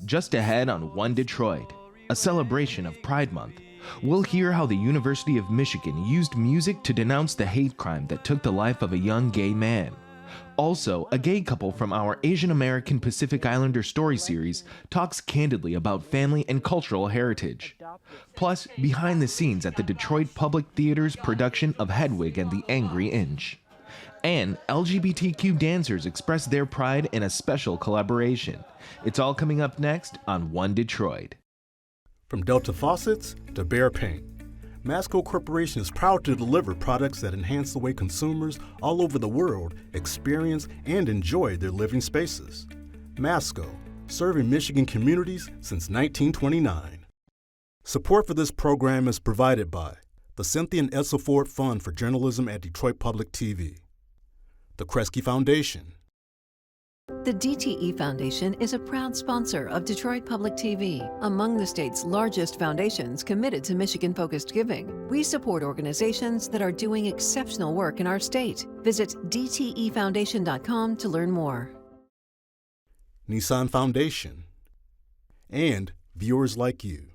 Just ahead on One Detroit, a celebration of Pride Month, we'll hear how the University of Michigan used music to denounce the hate crime that took the life of a young gay man. Also, a gay couple from our Asian American Pacific Islander story series talks candidly about family and cultural heritage. Plus, behind the scenes at the Detroit Public Theater's production of Hedwig and the Angry Inch. And LGBTQ dancers express their pride in a special collaboration. It's all coming up next on One Detroit. From Delta Faucets to Behr Paint, Masco Corporation is proud to deliver products that enhance the way consumers all over the world experience and enjoy their living spaces. Masco, serving Michigan communities since 1929. Support for this program is provided by the Cynthia and Edsel Ford Fund for Journalism at Detroit Public TV, the Kresge Foundation. The DTE Foundation is a proud sponsor of Detroit Public TV, among the state's largest foundations committed to Michigan-focused giving. We support organizations that are doing exceptional work in our state. Visit dtefoundation.com to learn more. Nissan Foundation, and viewers like you.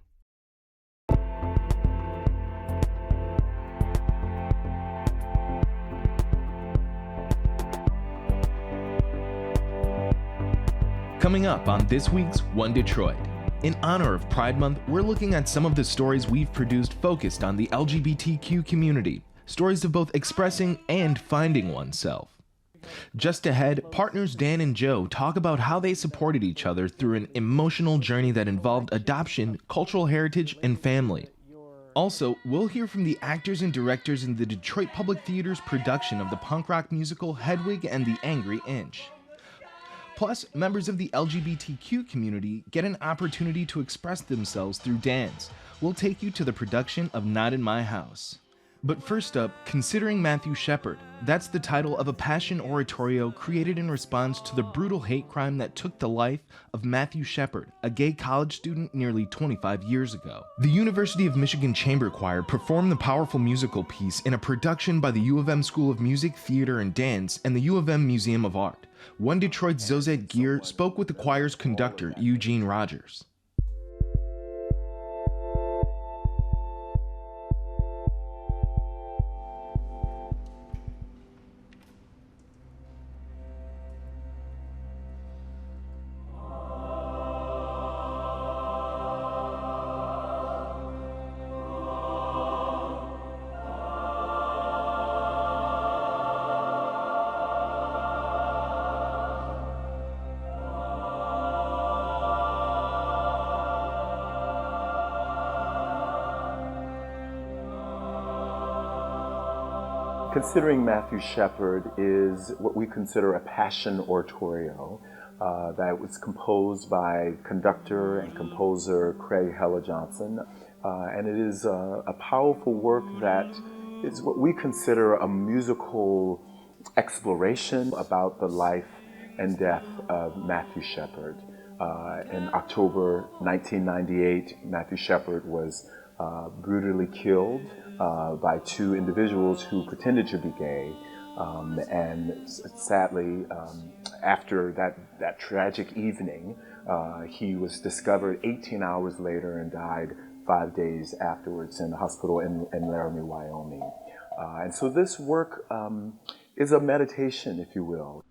Coming up on this week's One Detroit. In honor of Pride Month, we're looking at some of the stories we've produced focused on the LGBTQ community, stories of both expressing and finding oneself. Just ahead, partners Dan and Joe talk about how they supported each other through an emotional journey that involved adoption, cultural heritage, and family. Also, we'll hear from the actors and directors in the Detroit Public Theater's production of the punk rock musical Hedwig and the Angry Inch. Plus, members of the LGBTQ community get an opportunity to express themselves through dance. We'll take you to the production of Not in My House. But first up, Considering Matthew Shepard. That's the title of a passion oratorio created in response to the brutal hate crime that took the life of Matthew Shepard, a gay college student nearly 25 years ago. The University of Michigan Chamber Choir performed the powerful musical piece in a production by the U of M School of Music, Theater, and Dance and the U of M Museum of Art. One Detroit's Zozette Gear spoke with the choir's conductor, Eugene Rogers. Considering Matthew Shepard is what we consider a passion oratorio that was composed by conductor and composer Craig Hella Johnson. And it is a powerful work that is what we consider a musical exploration about the life and death of Matthew Shepard. In October 1998, Matthew Shepard was brutally killed by two individuals who pretended to be gay, and sadly, after that tragic evening, he was discovered 18 hours later and died 5 days afterwards in the hospital in Laramie, Wyoming. And so this work is a meditation, if you will.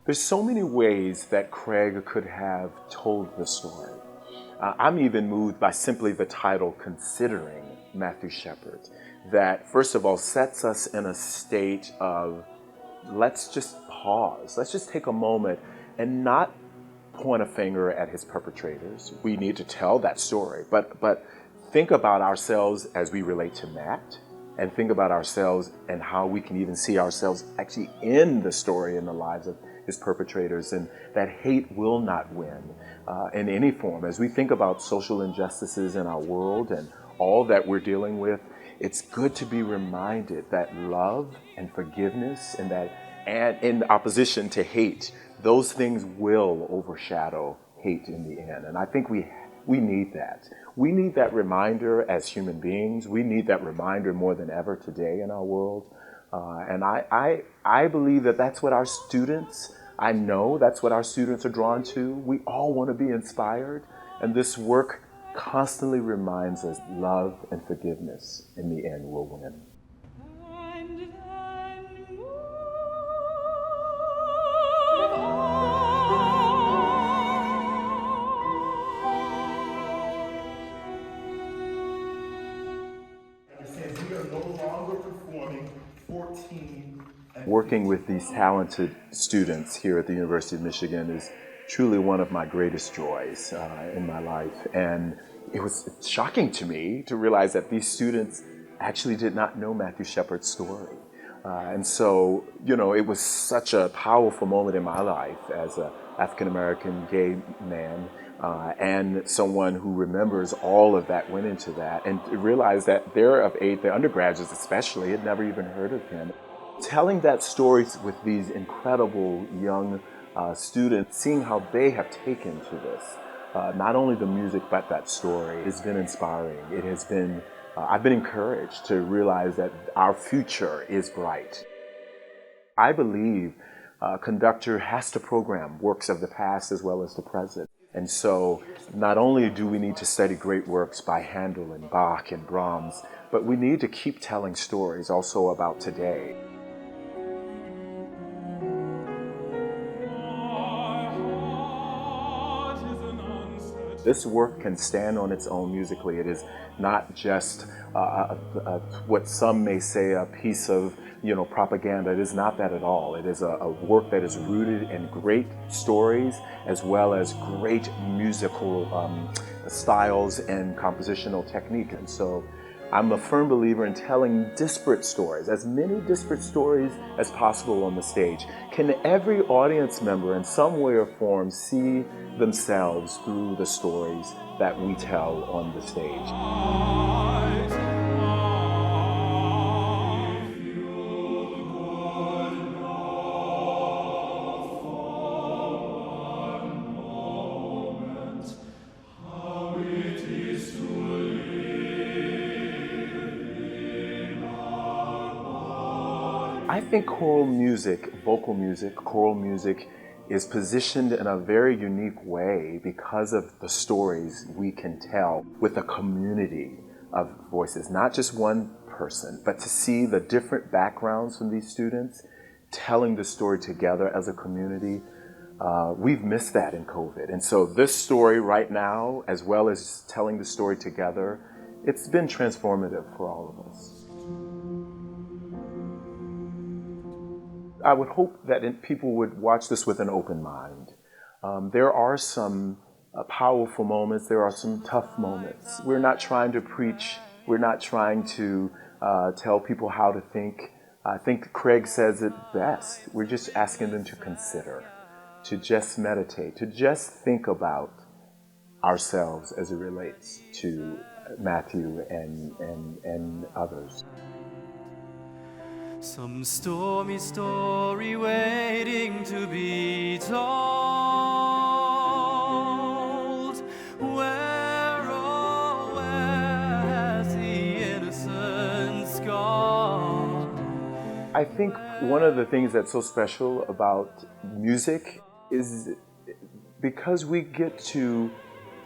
There's so many ways that Craig could have told the story. I'm even moved by simply the title, Considering Matthew Shepard, that first of all sets us in a state of, let's just pause. Let's just take a moment and not point a finger at his perpetrators. We need to tell that story, but think about ourselves as we relate to Matt, and think about ourselves and how we can even see ourselves actually in the story, in the lives of his perpetrators, and that hate will not win in any form. As we think about social injustices in our world and all that we're dealing with, it's good to be reminded that love and forgiveness and in opposition to hate, those things will overshadow hate in the end. And I think we We need that. We need that reminder as human beings. We need that reminder more than ever today in our world. And I believe that that's what our students, I know that's what our students are drawn to. We all want to be inspired. And this work constantly reminds us love and forgiveness in the end will win. Working with these talented students here at the University of Michigan is truly one of my greatest joys in my life. And it was shocking to me to realize that these students actually did not know Matthew Shepard's story. And so, you know, it was such a powerful moment in my life as an African-American gay man and someone who remembers all of that went into that, and to realize that they're of age, the undergraduates especially, had never even heard of him. Telling that story with these incredible young students, seeing how they have taken to this, not only the music but that story, has been inspiring. It has been, I've been encouraged to realize that our future is bright. I believe a conductor has to program works of the past as well as the present. And so not only do we need to study great works by Handel and Bach and Brahms, but we need to keep telling stories also about today. This work can stand on its own musically. It is not just what some may say a piece of, you know, propaganda. It is not that at all. It is a work that is rooted in great stories as well as great musical styles and compositional technique. And so I'm a firm believer in telling disparate stories, as many disparate stories as possible on the stage. Can every audience member in some way or form see themselves through the stories that we tell on the stage? I think choral music, vocal music, choral music is positioned in a very unique way because of the stories we can tell with a community of voices, not just one person, but to see the different backgrounds from these students telling the story together as a community. We've missed that in COVID. And so this story right now, as well as telling the story together, it's been transformative for all of us. I would hope that people would watch this with an open mind. There are some powerful moments. There are some tough moments. We're not trying to preach. We're not trying to tell people how to think. I think Craig says it best. We're just asking them to consider, to just meditate, to just think about ourselves as it relates to Matthew and others. Some stormy story waiting to be told. Where, oh, where has the innocence gone? I think one of the things that's so special about music is because we get to,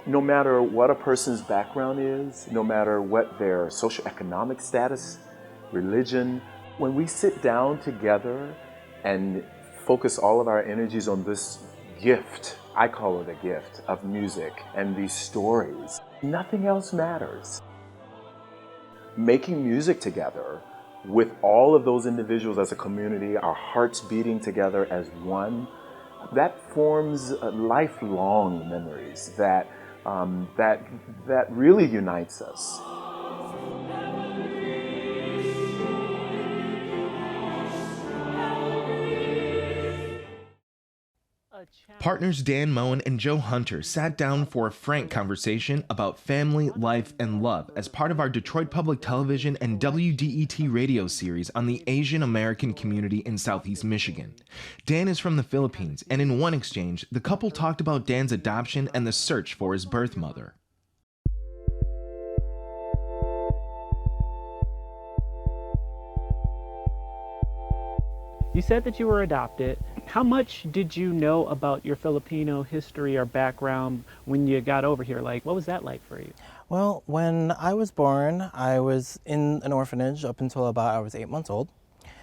no matter what a person's background is, no matter what their socioeconomic status, religion, when we sit down together and focus all of our energies on this gift, I call it a gift, of music and these stories, nothing else matters. Making music together with all of those individuals as a community, our hearts beating together as one, that forms lifelong memories that really unites us. Partners Dan Moen and Joe Hunter sat down for a frank conversation about family, life, and love as part of our Detroit Public Television and WDET radio series on the Asian American community in Southeast Michigan. Dan is from the Philippines, and in one exchange, the couple talked about Dan's adoption and the search for his birth mother. You said that you were adopted. How much did you know about your Filipino history or background when you got over here? Like, what was that like for you? Well, when I was born, I was in an orphanage up until about I was 8 months old.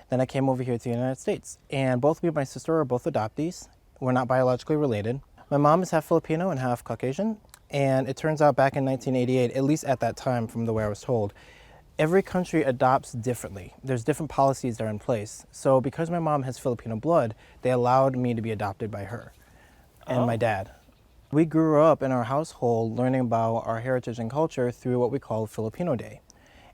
Then I came over here to the United States. And both me and my sister are both adoptees. We're not biologically related. My mom is half Filipino and half Caucasian. And it turns out back in 1988, at least at that time from the way I was told, every country adopts differently. There's different policies that are in place. So because my mom has Filipino blood, they allowed me to be adopted by her and my dad. We grew up in our household learning about our heritage and culture through what we call Filipino Day.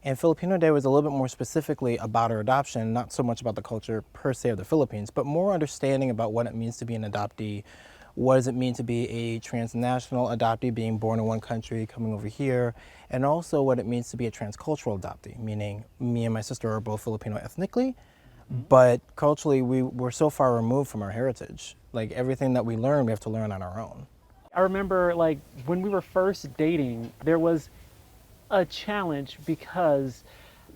And Filipino Day was a little bit more specifically about our adoption, not so much about the culture per se of the Philippines, but more understanding about what it means to be an adoptee. What does it mean to be a transnational adoptee, being born in one country, coming over here, and also what it means to be a transcultural adoptee, meaning me and my sister are both Filipino ethnically, but culturally we're so far removed from our heritage. Like everything that we learn, we have to learn on our own. I remember like when we were first dating, there was a challenge because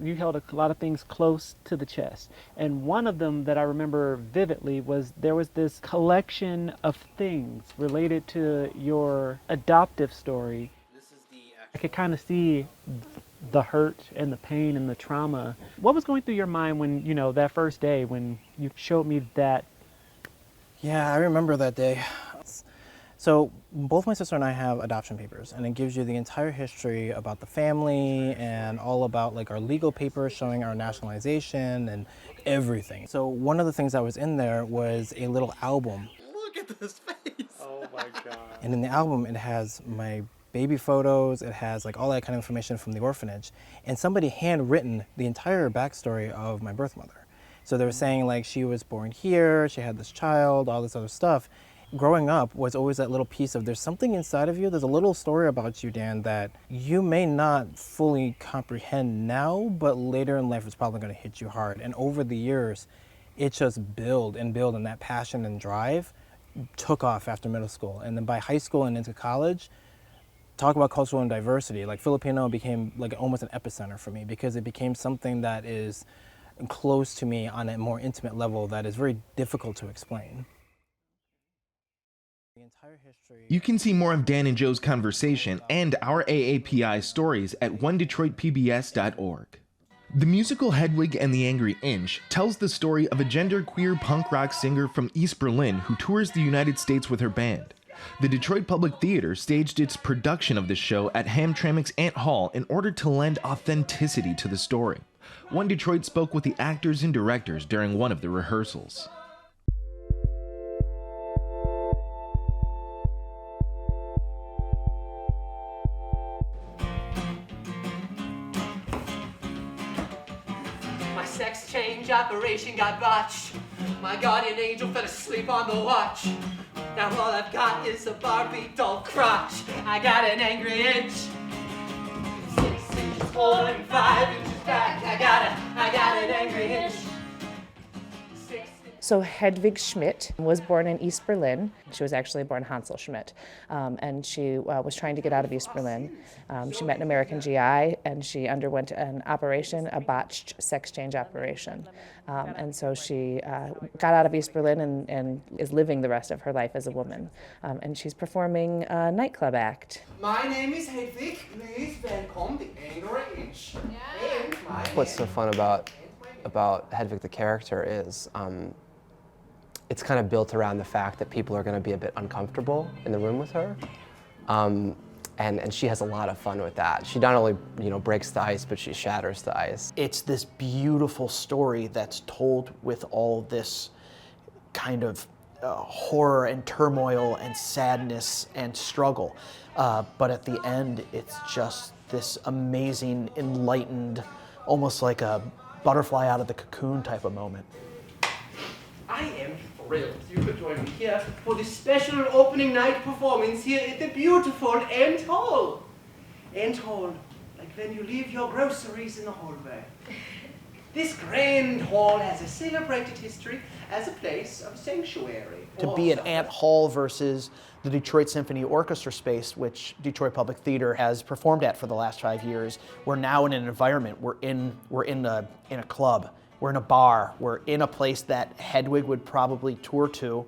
you held a lot of things close to the chest. And one of them that I remember vividly was there was this collection of things related to your adoptive story. I could kind of see the hurt and the pain and the trauma. What was going through your mind when, you know, that first day when you showed me that? Yeah, I remember that day. So both my sister and I have adoption papers, and it gives you the entire history about the family and all about like our legal papers showing our nationalization and everything. So one of the things that was in there was a little album. Look at this face. Oh my God. And in the album it has my baby photos, it has like all that kind of information from the orphanage, and somebody handwritten the entire backstory of my birth mother. So they were saying like she was born here, she had this child, all this other stuff. Growing up was always that little piece of there's something inside of you, there's a little story about you, Dan, that you may not fully comprehend now, but later in life it's probably going to hit you hard. And over the years, it just built, and that passion and drive took off after middle school. And then by high school and into college, talk about cultural and diversity, like Filipino became like almost an epicenter for me because it became something that is close to me on a more intimate level that is very difficult to explain. You can see more of Dan and Joe's conversation and our AAPI stories at onedetroitpbs.org. The musical Hedwig and the Angry Inch tells the story of a genderqueer punk rock singer from East Berlin who tours the United States with her band. The Detroit Public Theater staged its production of the show at Hamtramck's Ant Hall in order to lend authenticity to the story. One Detroit spoke with the actors and directors during one of the rehearsals. Sex change operation got botched. My guardian angel fell asleep on the watch. Now all I've got is a Barbie doll crotch. I got an angry inch. 6 inches forward and 5 inches back. I got an angry inch. So Hedwig Schmidt was born in East Berlin. She was actually born Hansel Schmidt, and she was trying to get out of East Berlin. She met an American GI, and she underwent an operation, a botched sex change operation. And so she got out of East Berlin and is living the rest of her life as a woman. And she's performing a nightclub act. My name is Hedwig. Please welcome the Angry Inch. What's so fun about Hedwig the character is it's kind of built around the fact that people are going to be a bit uncomfortable in the room with her, and she has a lot of fun with that. She not only breaks the ice, but she shatters the ice. It's this beautiful story that's told with all this kind of horror and turmoil and sadness and struggle, but at the end it's just this amazing, enlightened, almost like a butterfly out of the cocoon type of moment. I am thrilled you could join me here for this special opening night performance here at the beautiful Ant Hall. Ant Hall, like when you leave your groceries in the hallway. This grand hall has a celebrated history as a place of sanctuary. To be at Ant Hall versus the Detroit Symphony Orchestra space, which Detroit Public Theater has performed at for the last 5 years, we're now in an environment, we're in a club. We're in a bar. We're in a place that Hedwig would probably tour to.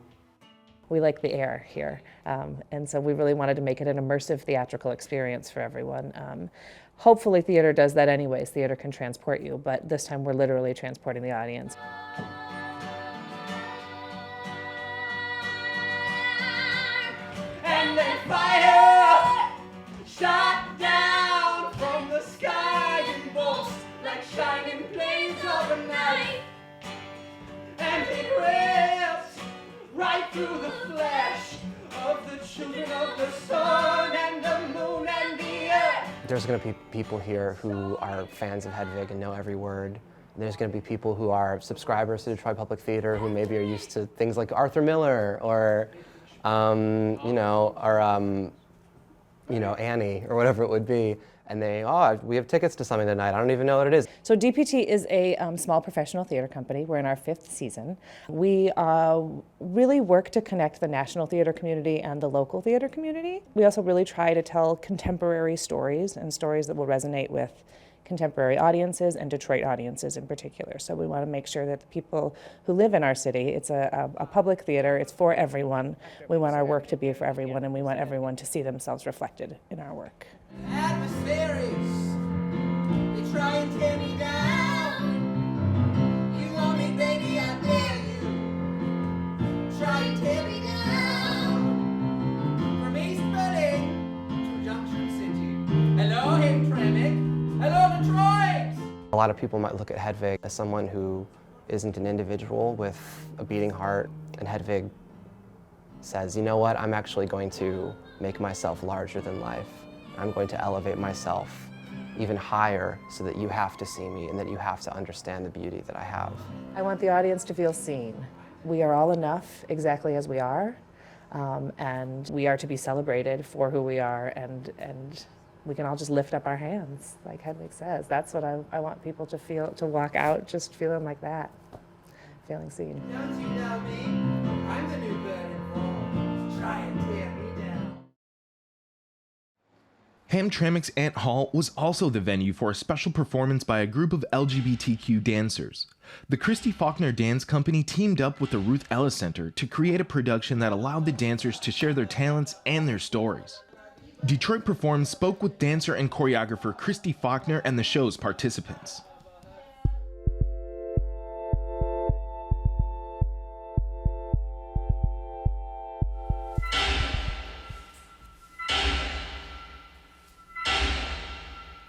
We like the air here, and so we really wanted to make it an immersive theatrical experience for everyone. Hopefully theater does that anyways. Theater can transport you, but this time we're literally transporting the audience. And then fire shot down from the sky in bolts like shining planes of the night. And it ripped right through the flesh of the children of the sun and the moon and the earth. There's going to be people here who are fans of Hedwig and know every word. There's going to be people who are subscribers to Detroit Public Theater who maybe are used to things like Arthur Miller or, Annie or whatever it would be. And we have tickets to something tonight. I don't even know what it is. So DPT is a small professional theater company. We're in our 5th season. We really work to connect the national theater community and the local theater community. We also really try to tell contemporary stories and stories that will resonate with contemporary audiences and Detroit audiences in particular. So we want to make sure that the people who live in our city, it's a public theater, it's for everyone. We want our work to be for everyone, and we want everyone to see themselves reflected in our work. Adversaries, they try and tear me down. You want me, baby, I dare you. Try and tear me down. From East Berlin to Junction City. Hello, Hamtramck. Hello, Detroit. A lot of people might look at Hedwig as someone who isn't an individual with a beating heart, and Hedwig says, you know what, I'm actually going to make myself larger than life. I'm going to elevate myself even higher so that you have to see me and that you have to understand the beauty that I have. I want the audience to feel seen. We are all enough exactly as we are, and we are to be celebrated for who we are, and we can all just lift up our hands, like Hedwig says. That's what I want people to feel, to walk out just feeling like that, feeling seen. Don't you know me? I'm the new burning ball. Try and tear me down. Hamtramck's Ant Hall was also the venue for a special performance by a group of LGBTQ dancers. The Kristi Faulkner Dance Company teamed up with the Ruth Ellis Center to create a production that allowed the dancers to share their talents and their stories. Detroit Performs spoke with dancer and choreographer Kristi Faulkner and the show's participants.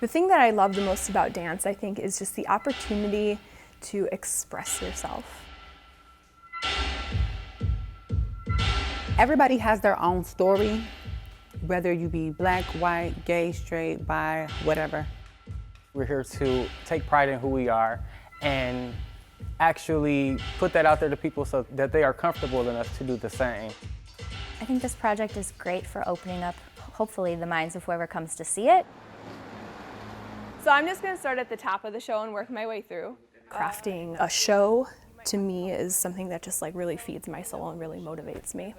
The thing that I love the most about dance, I think, is just the opportunity to express yourself. Everybody has their own story, whether you be black, white, gay, straight, bi, whatever. We're here to take pride in who we are and actually put that out there to people so that they are comfortable enough to do the same. I think this project is great for opening up, hopefully, the minds of whoever comes to see it. So I'm just gonna start at the top of the show and work my way through. Crafting a show, to me, is something that just really feeds my soul and really motivates me.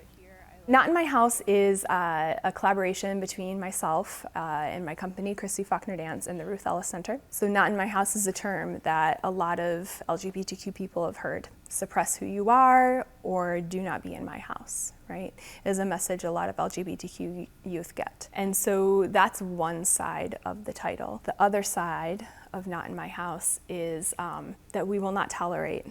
Not in My House is a collaboration between myself and my company, Kristi Faulkner Dance, and the Ruth Ellis Center. So Not in My House is a term that a lot of LGBTQ people have heard. Suppress who you are, or do not be in my house, right? Is a message a lot of LGBTQ youth get. And so that's one side of the title. The other side of Not in My House is that we will not tolerate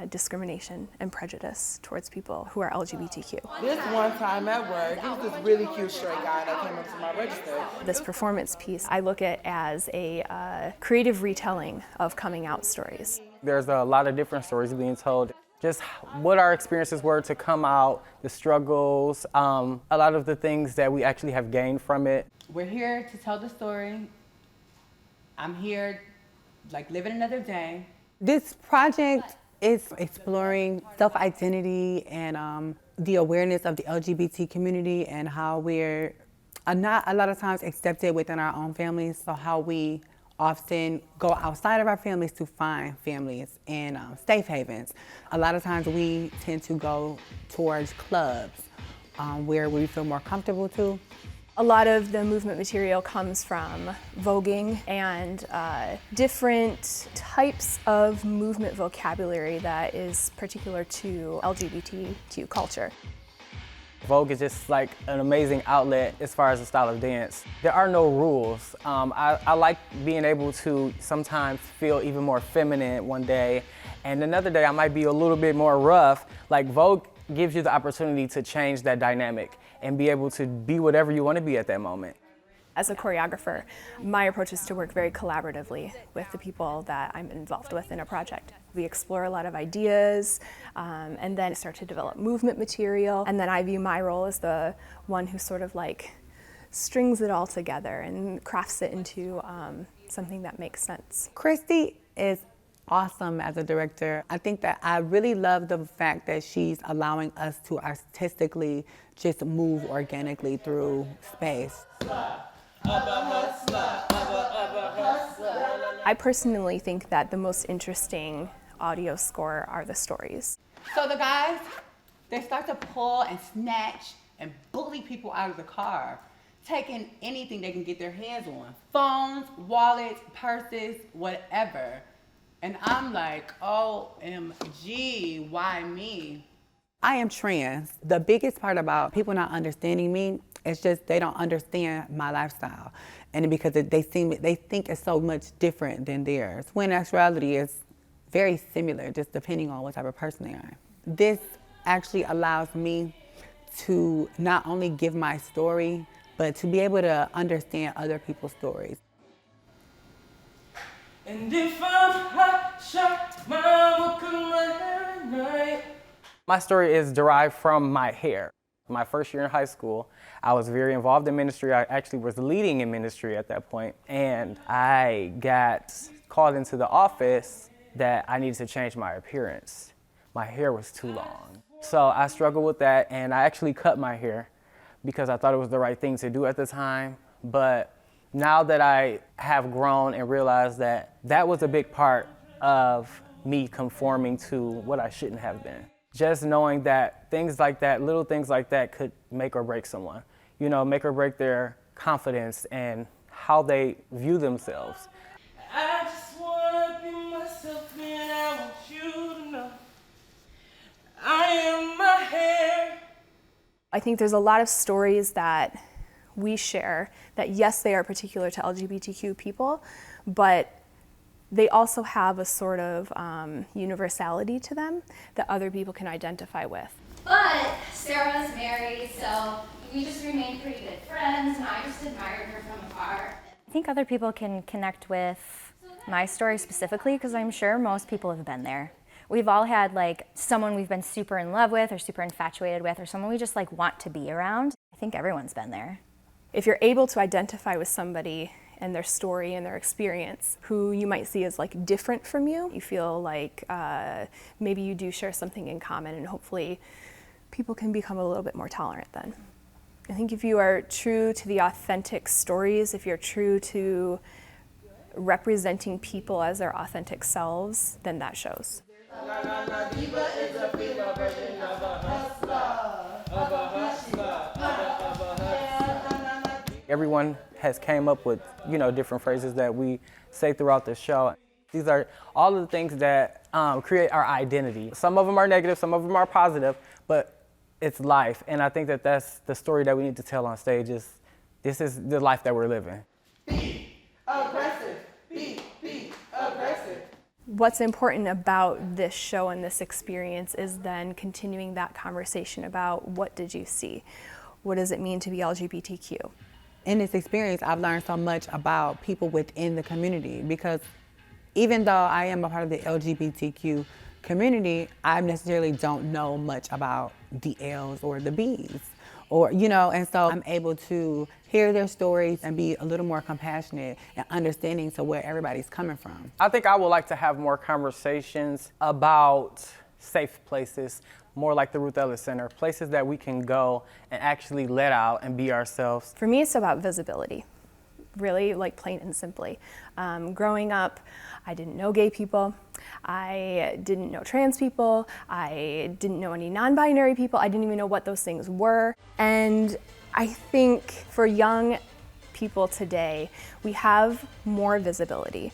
discrimination and prejudice towards people who are LGBTQ. This one time at work, it was this really cute straight guy that came up to my register. This performance piece, I look at as a creative retelling of coming out stories. There's a lot of different stories being told. Just what our experiences were to come out, the struggles, a lot of the things that we actually have gained from it. We're here to tell the story. I'm here, living another day. This project is exploring self-identity and the awareness of the LGBT community and how we're not a lot of times accepted within our own families, so how we often go outside of our families to find families and safe havens. A lot of times we tend to go towards clubs where we feel more comfortable to. A lot of the movement material comes from voguing and different types of movement vocabulary that is particular to LGBTQ culture. Vogue is just like an amazing outlet as far as the style of dance. There are no rules. I like being able to sometimes feel even more feminine one day, and another day I might be a little bit more rough. Like Vogue gives you the opportunity to change that dynamic and be able to be whatever you want to be at that moment. As a choreographer, my approach is to work very collaboratively with the people that I'm involved with in a project. We explore a lot of ideas and then start to develop movement material. And then I view my role as the one who sort of like strings it all together and crafts it into something that makes sense. Kristi is awesome as a director. I think that I really love the fact that she's allowing us to artistically just move organically through space. I personally think that the most interesting audio score are the stories. So the guys, they start to pull and snatch and bully people out of the car, taking anything they can get their hands on. Phones, wallets, purses, whatever. And I'm like, OMG, why me? I am trans. The biggest part about people not understanding me is just they don't understand my lifestyle. And because they think it's so much different than theirs, when actuality is very similar, just depending on what type of person they are. This actually allows me to not only give my story, but to be able to understand other people's stories. And if I'm hot shot, mama cut my hair at night. My story is derived from my hair. My first year in high school, I was very involved in ministry. I actually was leading in ministry at that point, and I got called into the office that I needed to change my appearance. My hair was too long. So I struggled with that, and I actually cut my hair because I thought it was the right thing to do at the time. But now that I have grown and realized that that was a big part of me conforming to what I shouldn't have been. Just knowing that things like that, little things like that could make or break someone. You know, make or break their confidence and how they view themselves. I just wanna be myself and I want you to know I am my hair. I think there's a lot of stories that we share that, yes, they are particular to LGBTQ people, but they also have a sort of universality to them that other people can identify with. But Sarah was married, so we just remained pretty good friends, and I just admired her from afar. I think other people can connect with my story specifically because I'm sure most people have been there. We've all had like someone we've been super in love with or super infatuated with or someone we just like want to be around. I think everyone's been there. If you're able to identify with somebody and their story and their experience, who you might see as like different from you, you feel like maybe you do share something in common, and hopefully people can become a little bit more tolerant then. I think if you are true to the authentic stories, if you're true to representing people as their authentic selves, then that shows. Everyone has came up with, you know, different phrases that we say throughout the show. These are all of the things that create our identity. Some of them are negative, some of them are positive, but it's life. And I think that that's the story that we need to tell on stage is, this is the life that we're living. Be aggressive, be aggressive. What's important about this show and this experience is then continuing that conversation about what did you see? What does it mean to be LGBTQ? In this experience, I've learned so much about people within the community, because even though I am a part of the LGBTQ community, I necessarily don't know much about the L's or the B's, or, you know, and so I'm able to hear their stories and be a little more compassionate and understanding to where everybody's coming from. I think I would like to have more conversations about safe places, more like the Ruth Ellis Center, places that we can go and actually let out and be ourselves. For me, it's about visibility, really, like plain and simply. Growing up, I didn't know gay people, I didn't know trans people, I didn't know any non-binary people, I didn't even know what those things were. And I think for young people today, we have more visibility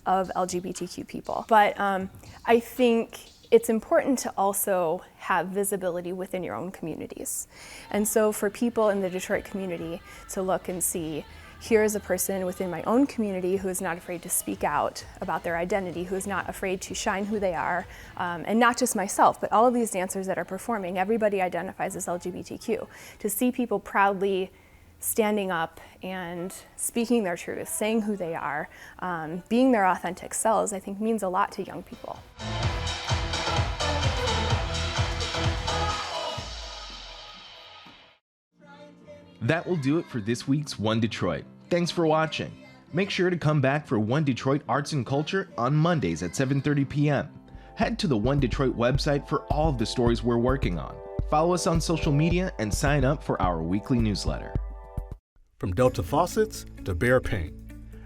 of LGBTQ people, but I think it's important to also have visibility within your own communities. And so for people in the Detroit community to look and see, here's a person within my own community who is not afraid to speak out about their identity, who is not afraid to shine who they are, and not just myself, but all of these dancers that are performing, everybody identifies as LGBTQ. To see people proudly standing up and speaking their truth, saying who they are, being their authentic selves, I think means a lot to young people. That will do it for this week's One Detroit. Thanks for watching. Make sure to come back for One Detroit Arts and Culture on Mondays at 7:30 p.m. Head to the One Detroit website for all of the stories we're working on. Follow us on social media and sign up for our weekly newsletter. From Delta Faucets to Behr Paint,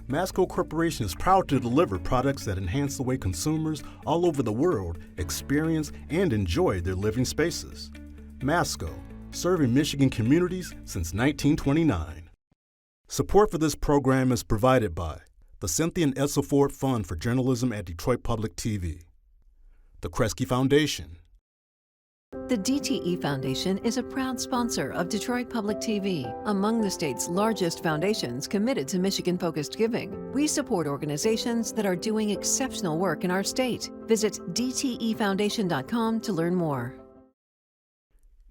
Masco Corporation is proud to deliver products that enhance the way consumers all over the world experience and enjoy their living spaces. Masco, serving Michigan communities since 1929. Support for this program is provided by the Cynthia and Essa Ford Fund for Journalism at Detroit Public TV, the Kresge Foundation. The DTE Foundation is a proud sponsor of Detroit Public TV, among the state's largest foundations committed to Michigan-focused giving. We support organizations that are doing exceptional work in our state. Visit dtefoundation.com to learn more.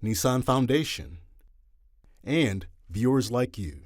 Nissan Foundation, and viewers like you.